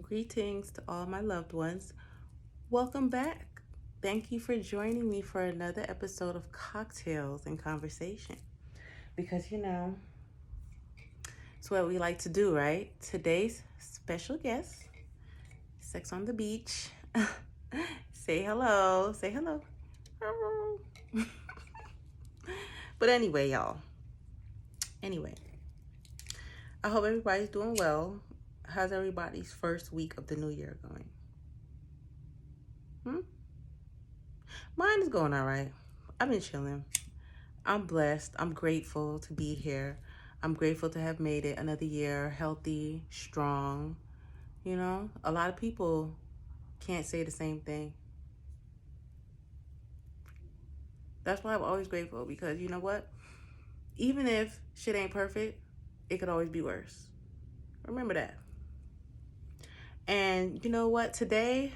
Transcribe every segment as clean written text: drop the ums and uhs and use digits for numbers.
Greetings to all my loved ones. Welcome back. Thank you for joining me for another episode of Cocktails and Conversation. Because, it's what we like to do, right? Today's special guest, Sex on the Beach. Say hello. Say hello. But anyway, y'all. Anyway, I hope everybody's doing well. How's everybody's first week of the new year going? Mine is going all right. I've been chilling. I'm blessed. I'm grateful to be here. I'm grateful to have made it another year healthy, strong. A lot of people can't say the same thing. That's why I'm always grateful because you know what? Even if shit ain't perfect, it could always be worse. Remember that. And you know what? Today,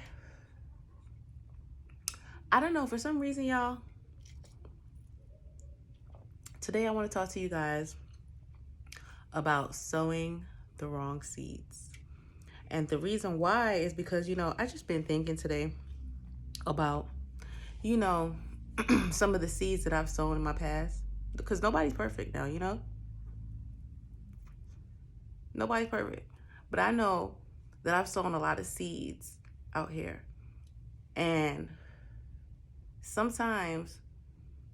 I don't know, for some reason, y'all, today I want to talk to you guys about sowing the wrong seeds. And the reason why is because, I just been thinking today about, some of the seeds that I've sown in my past. Because nobody's perfect now, Nobody's perfect. But I know that I've sown a lot of seeds out here. And sometimes,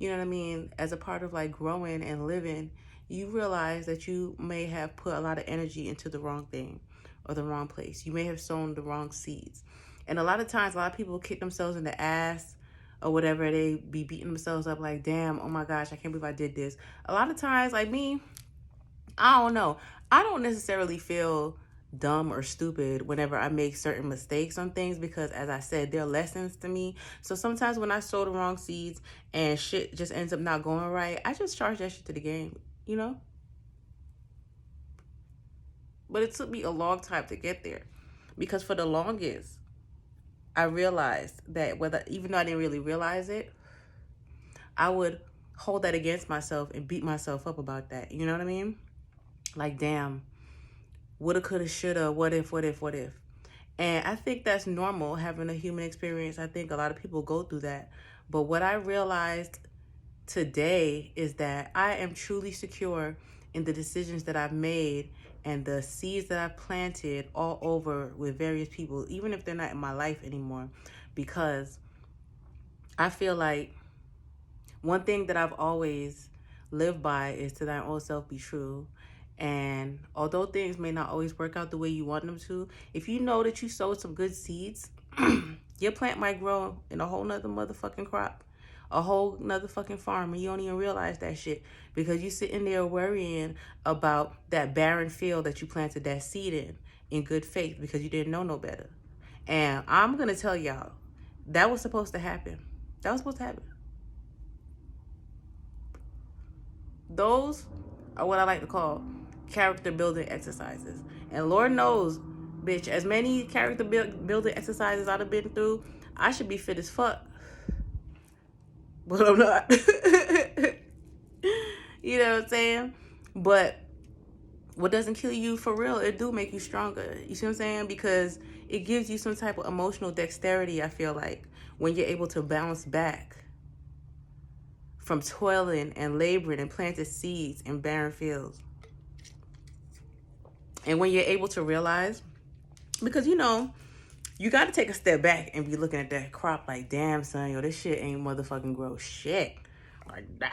you know what I mean, as a part of like growing and living, you realize that you may have put a lot of energy into the wrong thing or the wrong place. You may have sown the wrong seeds. And a lot of times, a lot of people kick themselves in the ass or whatever. They be beating themselves up like, damn, oh my gosh, I can't believe I did this. A lot of times, like me, I don't know. I don't necessarily feel dumb or stupid whenever I make certain mistakes on things because, as I said, they're lessons to me. So sometimes when I sow the wrong seeds and shit just ends up not going right, I just charge that shit to the game, But it took me a long time to get there because for the longest, I realized that even though I didn't really realize it, I would hold that against myself and beat myself up about that. You know what I mean? Like, damn, woulda, coulda, shoulda, what if. And I think that's normal, having a human experience. I think a lot of people go through that. But what I realized today is that I am truly secure in the decisions that I've made and the seeds that I've planted all over with various people, even if they're not in my life anymore. Because I feel like one thing that I've always lived by is to thine own self be true. And although things may not always work out the way you want them to, if you know that you sowed some good seeds, your plant might grow in a whole nother motherfucking crop, a whole nother fucking farm, and you don't even realize that shit because you sitting there worrying about that barren field that you planted that seed in good faith because you didn't know no better. And I'm gonna tell y'all, that was supposed to happen. That was supposed to happen. Those are what I like to call character building exercises. And Lord knows, bitch, as many character building exercises I've been through, I should be fit as fuck. But I'm not. You know what I'm saying? But what doesn't kill you for real, it do make you stronger. You see what I'm saying? Because it gives you some type of emotional dexterity, I feel like, when you're able to bounce back from toiling and laboring and planting seeds in barren fields. And when you're able to realize, because you got to take a step back and be looking at that crop like, damn, son, yo, this shit ain't motherfucking grow shit. Like, damn.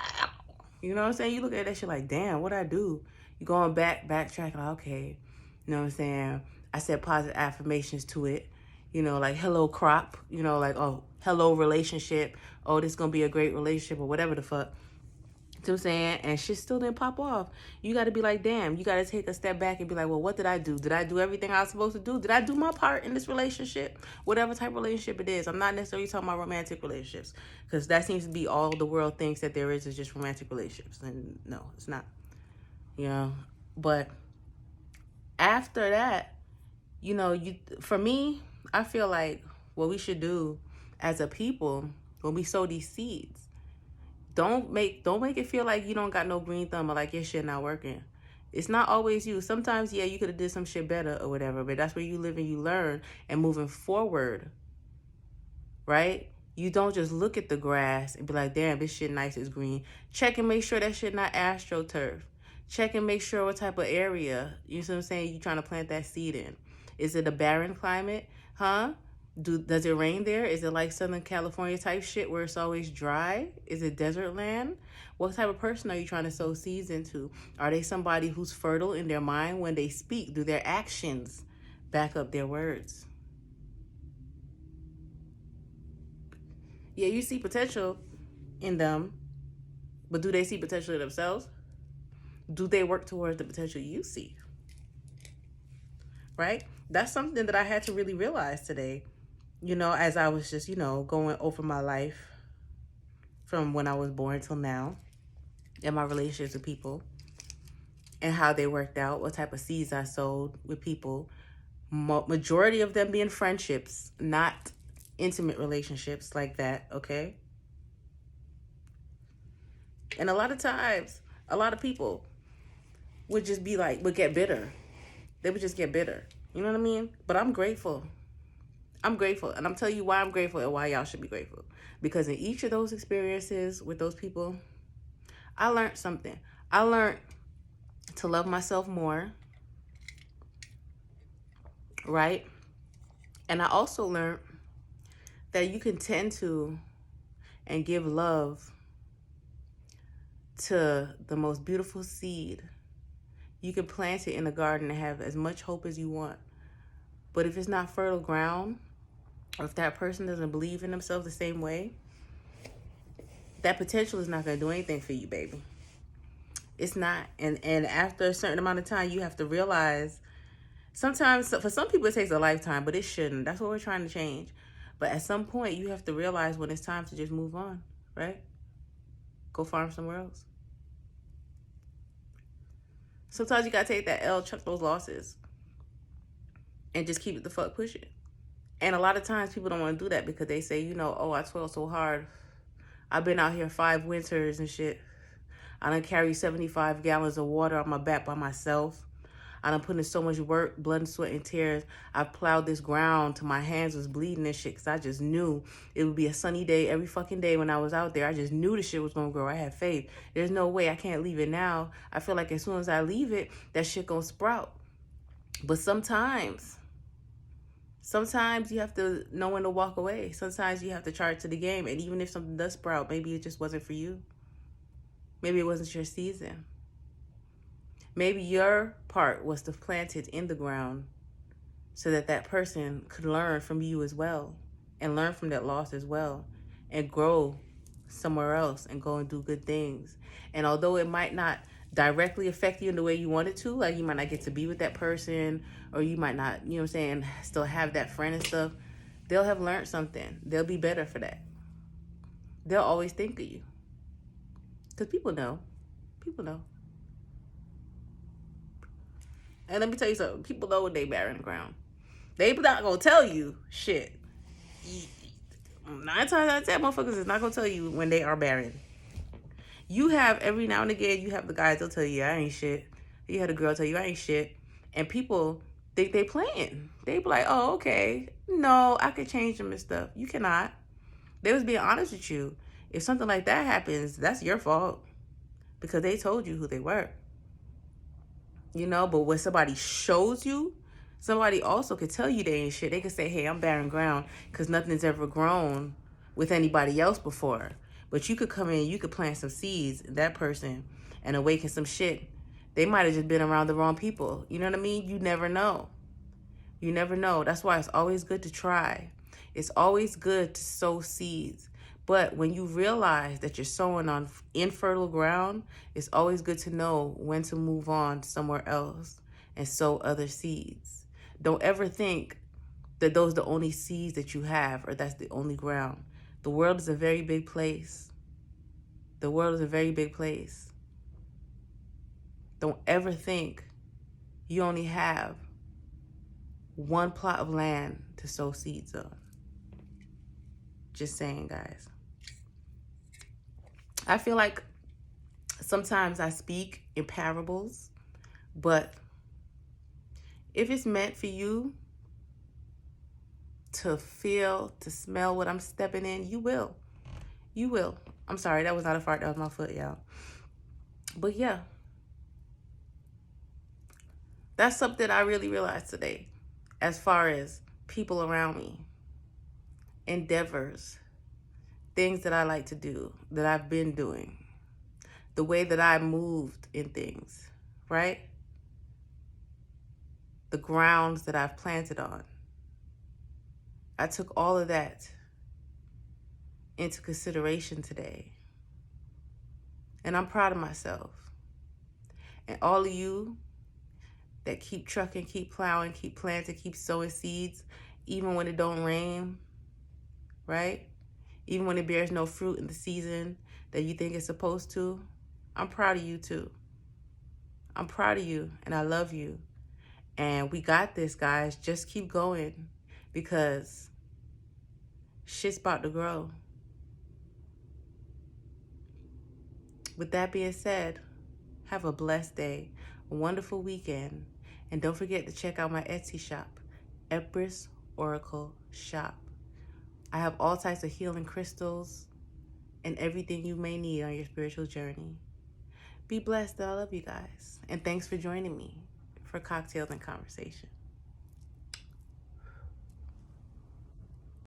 You know what I'm saying? You look at that shit like, damn, what'd I do? You going backtracking, like, okay. You know what I'm saying? I said positive affirmations to it. Like, hello, crop. Like, oh, hello, relationship. Oh, this is going to be a great relationship or whatever the fuck. You know what I'm saying? And shit still didn't pop off. You got to be like, damn, you got to take a step back and be like, well, what did I do? Did I do everything I was supposed to do? Did I do my part in this relationship? Whatever type of relationship it is. I'm not necessarily talking about romantic relationships because that seems to be all the world thinks that there is just romantic relationships. And no, it's not. But after that, for me, I feel like what we should do as a people when we sow these seeds, don't make it feel like you don't got no green thumb or like your shit not working. It's not always you. Sometimes, yeah, you could have did some shit better or whatever, but that's where you live and you learn. And moving forward, right? You don't just look at the grass and be like, damn, this shit nice, it's green. Check and make sure that shit not astroturf. Check and make sure what type of area, you know what I'm saying, you trying to plant that seed in. Is it a barren climate? Huh? Does it rain there? Is it like Southern California type shit where it's always dry? Is it desert land? What type of person are you trying to sow seeds into? Are they somebody who's fertile in their mind when they speak? Do their actions back up their words? Yeah, you see potential in them, but do they see potential in themselves? Do they work towards the potential you see? Right? That's something that I had to really realize today, as I was just, going over my life from when I was born till now and my relationships with people and how they worked out, what type of seeds I sowed with people. Majority of them being friendships, not intimate relationships like that, okay? And a lot of times, a lot of people would just be like, would get bitter. They would just get bitter. You know what I mean? But I'm grateful. I'm grateful. And I'm telling you why I'm grateful and why y'all should be grateful. Because in each of those experiences with those people, I learned something. I learned to love myself more, right? And I also learned that you can tend to and give love to the most beautiful seed. You can plant it in a garden and have as much hope as you want. But if it's not fertile ground, or if that person doesn't believe in themselves the same way, that potential is not going to do anything for you, baby. It's not. And after a certain amount of time, you have to realize, sometimes, for some people it takes a lifetime, but it shouldn't. That's what we're trying to change. But at some point, you have to realize when it's time to just move on, right? Go farm somewhere else. Sometimes you got to take that L, chuck those losses, and just keep it the fuck pushing. And a lot of times people don't want to do that because they say, oh, I toiled so hard. I've been out here 5 winters and shit. I done carry 75 gallons of water on my back by myself. I done put in so much work, blood and sweat and tears. I plowed this ground till my hands was bleeding and shit because I just knew it would be a sunny day every fucking day when I was out there. I just knew the shit was going to grow. I had faith. There's no way I can't leave it now. I feel like as soon as I leave it, that shit going to sprout. But sometimes you have to know when to walk away. Sometimes you have to charge to the game. And even if something does sprout, maybe it just wasn't for you. Maybe it wasn't your season. Maybe your part was to plant it in the ground so that that person could learn from you as well and learn from that loss as well and grow somewhere else and go and do good things. And although it might not directly affect you in the way you want it to, like you might not get to be with that person or you might not, still have that friend and stuff, they'll have learned something. They'll be better for that. They'll always think of you. Because people know. People know. And let me tell you something. People know when they barren ground. They not going to tell you shit. 9 times out of 10 motherfuckers is not going to tell you when they are barren. You have, every now and again, you have the guys, they'll tell you, I ain't shit. You had a girl tell you, I ain't shit. And people think they playing. They be like, oh, okay. No, I could change them and stuff. You cannot. They was being honest with you. If something like that happens, that's your fault. Because they told you who they were. But when somebody shows you, somebody also could tell you they ain't shit. They could say, hey, I'm barren ground because nothing's ever grown with anybody else before. But you could come in, you could plant some seeds in that person and awaken some shit. They might have just been around the wrong people. You know what I mean? You never know. You never know. That's why it's always good to try. It's always good to sow seeds. But when you realize that you're sowing on infertile ground, it's always good to know when to move on somewhere else and sow other seeds. Don't ever think that those are the only seeds that you have or that's the only ground. The world is a very big place. The world is a very big place. Don't ever think you only have one plot of land to sow seeds on. Just saying, guys. I feel like sometimes I speak in parables, But if it's meant for you to feel, to smell what I'm stepping in, you will. You will. I'm sorry, that was not a fart, that was my foot, y'all. But yeah, that's something I really realized today as far as people around me, endeavors, things that I like to do, that I've been doing, the way that I moved in things, right? The grounds that I've planted on. I took all of that into consideration today. And I'm proud of myself. And all of you that keep trucking, keep plowing, keep planting, keep sowing seeds, even when it don't rain, right? Even when it bears no fruit in the season that you think it's supposed to, I'm proud of you too. I'm proud of you and I love you. And we got this, guys. Just keep going because shit's about to grow. With that being said, have a blessed day, a wonderful weekend, and don't forget to check out my Etsy shop, Empress Oracle Shop. I have all types of healing crystals and everything you may need on your spiritual journey. Be blessed, and I love you guys. And thanks for joining me for Cocktails and Conversation.